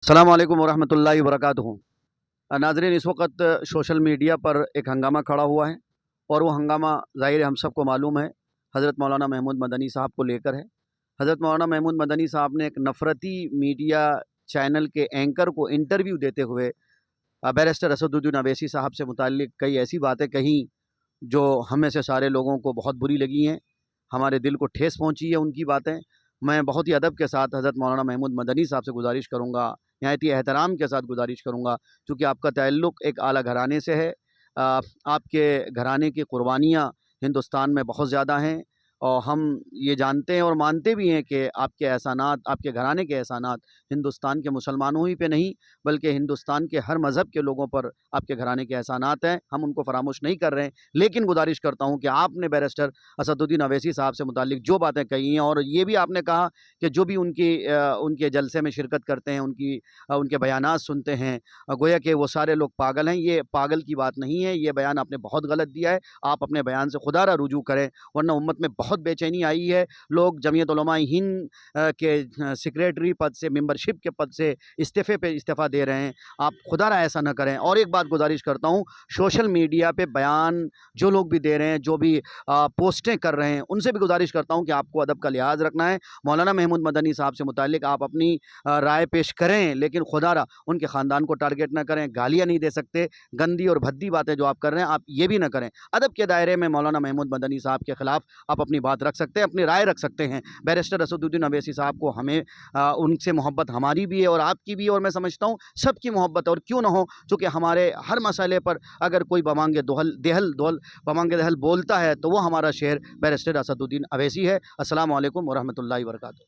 अस्सलाम वालेकुम वरहमतुल्लाहि वबरकातुहू। नाज़रीन, इस वक्त सोशल मीडिया पर एक हंगामा खड़ा हुआ है और वो हंगामा ज़ाहिर है हम सबको मालूम है, हज़रत मौलाना महमूद मदनी साहब को लेकर है। हज़रत मौलाना महमूद मदनी साहब ने एक नफ़रती मीडिया चैनल के एंकर को इंटरव्यू देते हुए बैरिस्टर असदुद्दीन अवैसी साहब से मुताल्लिक़ कई ऐसी बातें कहीं जो हम में से सारे लोगों को बहुत बुरी लगी हैं, हमारे दिल को ठेस पहुंची है उनकी बातें। मैं बहुत ही अदब के साथ हज़रत मौलाना महमूद मदनी साहब से गुजारिश करूंगा, नहायत ही एहतराम के साथ गुजारिश करूंगा, चूँकि आपका ताल्लुक़ एक आला घराने से है। आपके घराने की क़ुरबानियाँ हिंदुस्तान में बहुत ज़्यादा हैं और हम ये जानते हैं और मानते भी हैं कि आपके एहसानात, आपके घराने के एहसानात हिंदुस्तान के मुसलमानों ही पे नहीं बल्कि हिंदुस्तान के हर मज़हब के लोगों पर आपके घराने के एहसानात हैं, हम उनको फरामोश नहीं कर रहे हैं। लेकिन गुजारिश करता हूँ कि आपने बैरिस्टर असदुद्दीन अवैसी साहब से मुताल्लिक़ जो बातें कही हैं और ये भी आपने कहा कि जो भी उनके जलसे में शिरकत करते हैं, उनके बयानात सुनते हैं, गोया कि वो सारे लोग पागल हैं। ये पागल की बात नहीं है, ये बयान आपने बहुत गलत दिया है। आप अपने बयान से खुदारा रुजू करें, वरना उम्मत में बहुत बेचैनी आई है। लोग जमीयत उलमा हिंद के सेक्रेटरी पद से, मेंबरशिप के पद से इस्तीफ़े पे इस्तीफ़ा दे रहे हैं। आप खुदारा ऐसा ना करें। और एक बात गुजारिश करता हूँ, सोशल मीडिया पे बयान जो लोग भी दे रहे हैं, जो भी पोस्टें कर रहे हैं, उनसे भी गुजारिश करता हूँ कि आपको अदब का लिहाज रखना है। मौलाना महमूद मदनी साहब से मुताल्लिक़ आप अपनी राय पेश करें, लेकिन खुदारा उनके ख़ानदान को टारगेट ना करें। गालियाँ नहीं दे सकते, गंदी और भद्दी बातें जो आप कर रहे हैं, आप ये भी ना करें। अदब के दायरे में मौलाना महमूद मदनी साहब के ख़िलाफ़ आप अपनी बात रख सकते हैं, अपनी राय रख सकते हैं। बैरिस्टर असदुद्दीन अवैसी साहब को हमें उनसे मोहब्बत हमारी भी है और आपकी भी है, और मैं समझता हूँ सबकी मोहब्बत है। और क्यों ना हो, चूँकि हमारे हर मसले पर अगर कोई बमांगे दहल बोलता है तो वो हमारा शेर बैरिस्टर असदुद्दीन अवैसी है। अस्सलामु अलैकुम वरहमतुल्लाहि वबरकातुहू।